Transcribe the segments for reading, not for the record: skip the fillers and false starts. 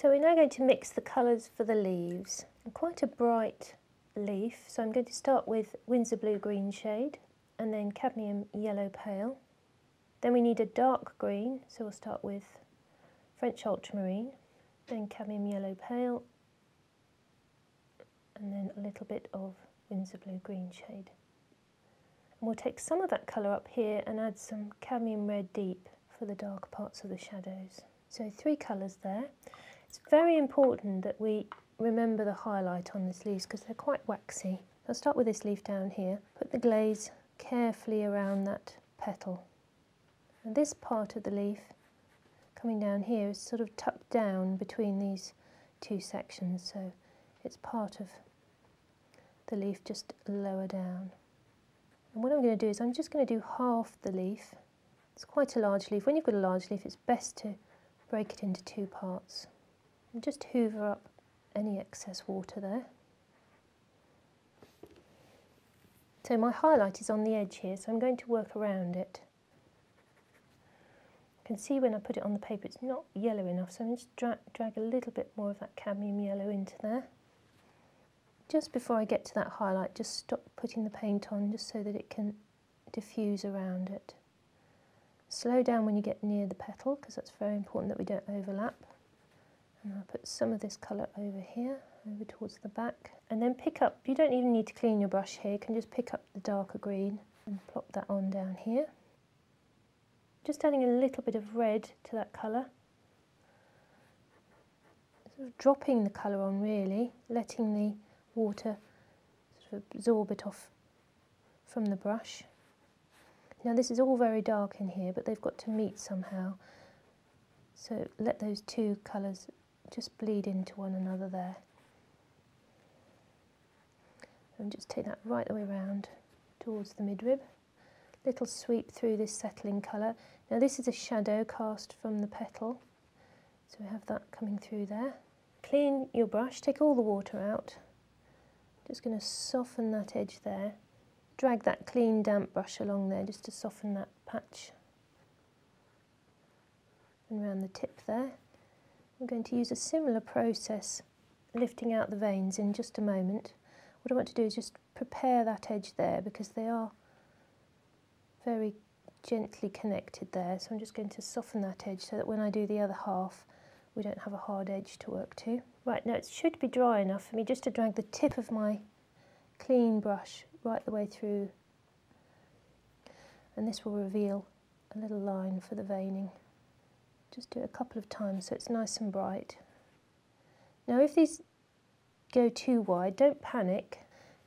So we're now going to mix the colours for the leaves. Quite a bright leaf, so I'm going to start with Winsor Blue Green shade and then Cadmium Yellow Pale. Then we need a dark green, so we'll start with French Ultramarine, then Cadmium Yellow Pale, and then a little bit of Winsor Blue Green shade. And we'll take some of that colour up here and add some Cadmium Red Deep for the dark parts of the shadows. So 3 colours there. It's very important that we remember the highlight on these leaves because they're quite waxy. I'll start with this leaf down here, put the glaze carefully around that petal. And this part of the leaf coming down here is sort of tucked down between these 2 sections, so it's part of the leaf just lower down. And what I'm going to do is I'm just going to do half the leaf. It's quite a large leaf. When you've got a large leaf, it's best to break it into 2 parts. And just hoover up any excess water there. So my highlight is on the edge here, so I'm going to work around it. You can see when I put it on the paper it's not yellow enough, so I'm just drag a little bit more of that cadmium yellow into there. Just before I get to that highlight, just stop putting the paint on just so that it can diffuse around it. Slow down when you get near the petal because that's very important that we don't overlap. And I'll put some of this colour over here, over towards the back, and then pick up, you don't even need to clean your brush here, you can just pick up the darker green and plop that on down here. Just adding a little bit of red to that colour. Sort of dropping the colour on really, letting the water sort of absorb it off from the brush. Now this is all very dark in here, but they've got to meet somehow. So let those 2 colours just bleed into one another there. And just take that right the way round towards the midrib. Little sweep through this settling colour. Now this is a shadow cast from the petal, so we have that coming through there. Clean your brush, take all the water out. Just going to soften that edge there. Drag that clean damp brush along there just to soften that patch. And around the tip there. I'm going to use a similar process, lifting out the veins in just a moment. What I want to do is just prepare that edge there because they are very gently connected there. So I'm just going to soften that edge so that when I do the other half, we don't have a hard edge to work to. Right, now it should be dry enough for me just to drag the tip of my clean brush right the way through. And this will reveal a little line for the veining. Just do it a couple of times so it's nice and bright. Now if these go too wide, don't panic.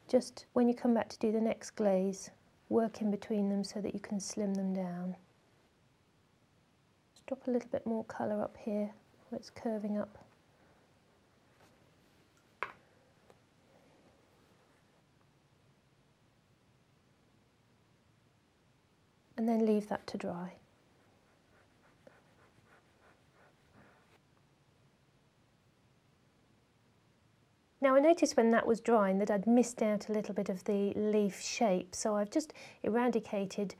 Just when you come back to do the next glaze, work in between them so that you can slim them down. Just drop a little bit more colour up here where it's curving up. And then leave that to dry. Now I noticed when that was drying that I'd missed out a little bit of the leaf shape, so I've just eradicated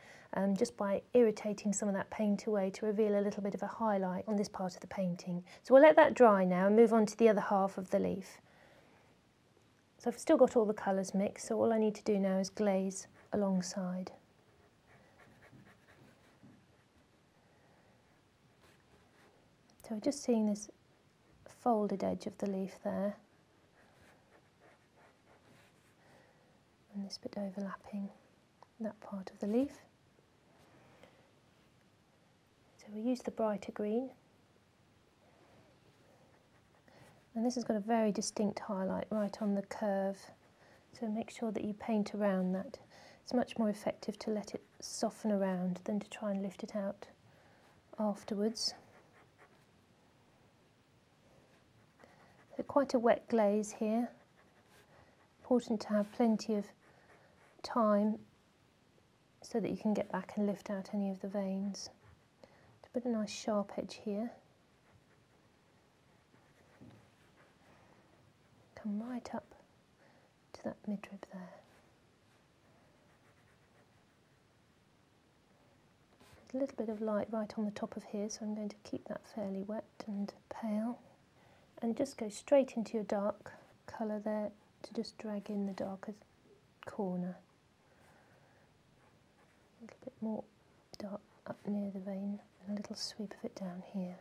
just by irritating some of that paint away to reveal a little bit of a highlight on this part of the painting. So we'll let that dry now and move on to the other half of the leaf. So I've still got all the colours mixed, so all I need to do now is glaze alongside. So we're just seeing this folded edge of the leaf there. And this bit overlapping that part of the leaf. So we use the brighter green. And this has got a very distinct highlight right on the curve. So make sure that you paint around that. It's much more effective to let it soften around than to try and lift it out afterwards. So quite a wet glaze here. Important to have plenty of time so that you can get back and lift out any of the veins. To put a nice sharp edge here. Come right up to that midrib there. There's a little bit of light right on the top of here, so I'm going to keep that fairly wet and pale. and just go straight into your dark colour there to just drag in the darker corner. A little bit more dark up near the vein and a little sweep of it down here.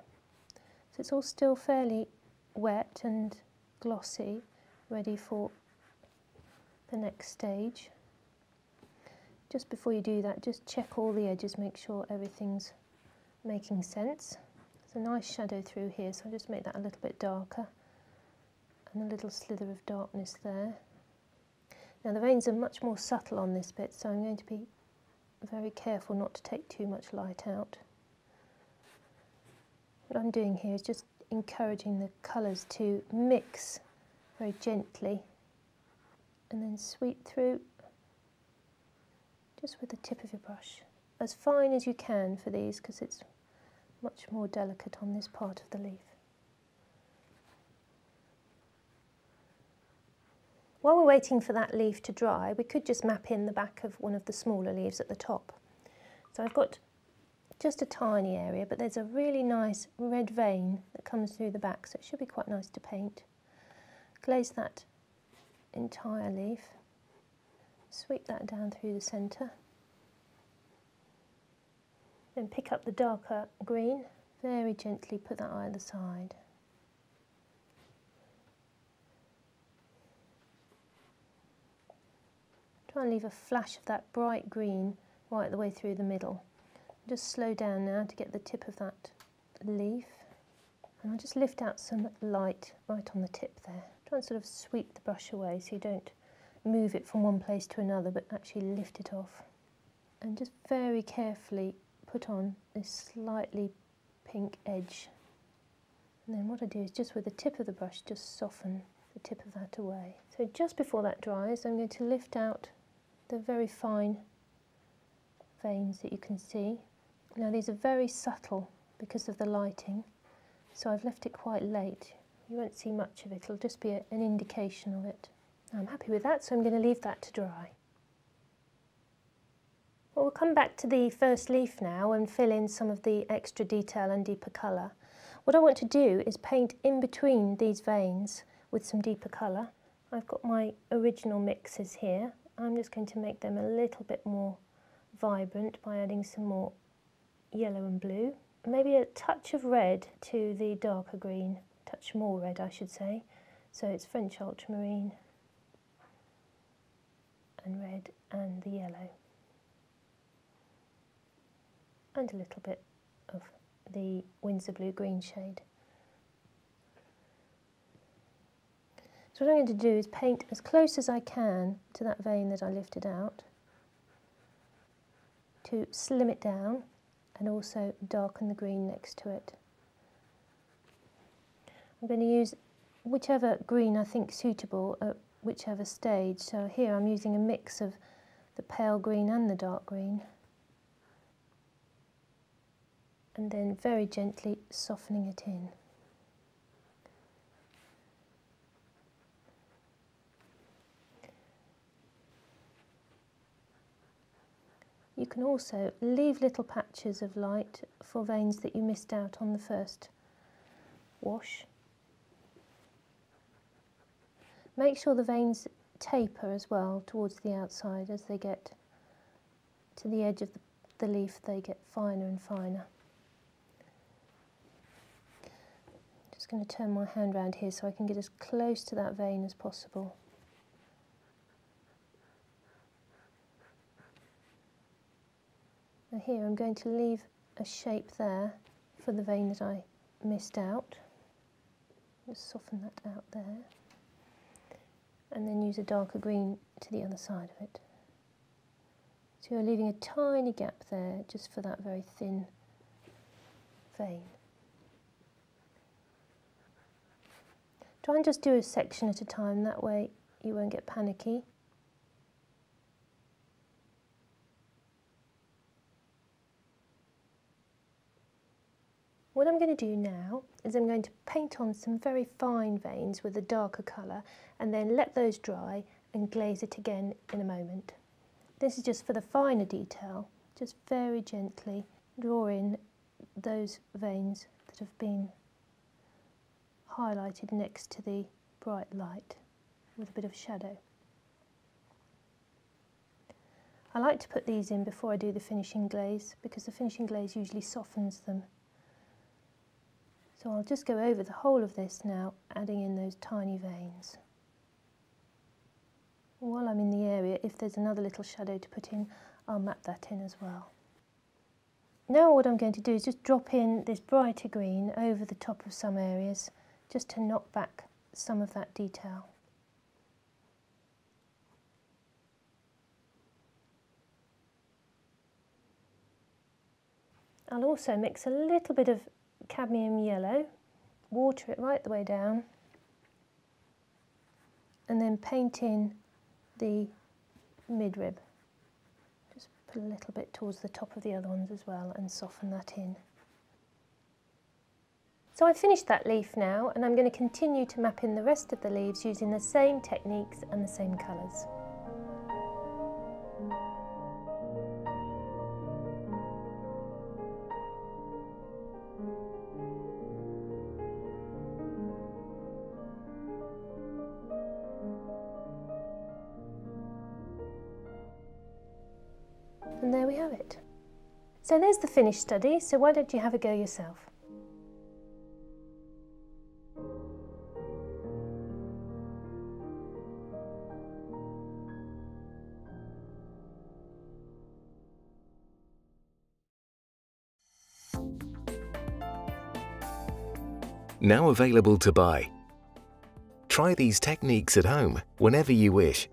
So it's all still fairly wet and glossy, ready for the next stage. Just before you do that, just check all the edges, make sure everything's making sense. There's a nice shadow through here, so I'll just make that a little bit darker and a little slither of darkness there. Now the veins are much more subtle on this bit, so I'm going to be very careful not to take too much light out. What I'm doing here is just encouraging the colours to mix very gently and then sweep through just with the tip of your brush, as fine as you can for these, because it's much more delicate on this part of the leaf. While we're waiting for that leaf to dry, we could just map in the back of one of the smaller leaves at the top. So I've got just a tiny area, but there's a really nice red vein that comes through the back, so it should be quite nice to paint. Glaze that entire leaf. Sweep that down through the centre. Then pick up the darker green, very gently put that either side. Try and leave a flash of that bright green right the way through the middle. Just slow down now to get the tip of that leaf. And I'll just lift out some light right on the tip there. Try and sort of sweep the brush away so you don't move it from one place to another, but actually lift it off. And just very carefully put on this slightly pink edge. And then what I do is just with the tip of the brush, just soften the tip of that away. So just before that dries, I'm going to lift out the very fine veins that you can see. Now these are very subtle because of the lighting, so I've left it quite late. You won't see much of it, it'll just be an indication of it. I'm happy with that, so I'm going to leave that to dry. Well, we'll come back to the first leaf now and fill in some of the extra detail and deeper colour. What I want to do is paint in between these veins with some deeper colour. I've got my original mixes here. I'm just going to make them a little bit more vibrant by adding some more yellow and blue. Maybe a touch of red to the darker green, a touch more red I should say. So it's French ultramarine and red and the yellow. And a little bit of the Winsor blue green shade. So what I'm going to do is paint as close as I can to that vein that I lifted out to slim it down and also darken the green next to it. I'm going to use whichever green I think suitable at whichever stage. So here I'm using a mix of the pale green and the dark green. And then very gently softening it in. You can also leave little patches of light for veins that you missed out on the first wash. Make sure the veins taper as well towards the outside. As they get to the edge of the leaf, they get finer and finer. Just going to turn my hand around here so I can get as close to that vein as possible. Now here I'm going to leave a shape there for the vein that I missed out. Just soften that out there. And then use a darker green to the other side of it. So you're leaving a tiny gap there just for that very thin vein. Try and just do a section at a time, that way you won't get panicky. What I'm going to do now is I'm going to paint on some very fine veins with a darker colour and then let those dry and glaze it again in a moment. This is just for the finer detail. Just very gently draw in those veins that have been highlighted next to the bright light with a bit of shadow. I like to put these in before I do the finishing glaze because the finishing glaze usually softens them. So I'll just go over the whole of this now, adding in those tiny veins. While I'm in the area, if there's another little shadow to put in, I'll map that in as well. Now what I'm going to do is just drop in this brighter green over the top of some areas, just to knock back some of that detail. I'll also mix a little bit of cadmium yellow, water it right the way down, and then paint in the midrib. Just put a little bit towards the top of the other ones as well and soften that in. So I've finished that leaf now, and I'm going to continue to map in the rest of the leaves using the same techniques and the same colours. And there we have it. So there's the finished study, so why don't you have a go yourself? Now available to buy. Try these techniques at home whenever you wish.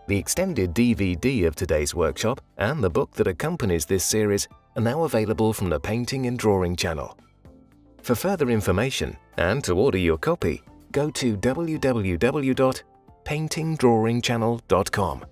The extended DVD of today's workshop and the book that accompanies this series are now available from the Painting and Drawing channel. For further information and to order your copy, go to www.paintingdrawingchannel.com.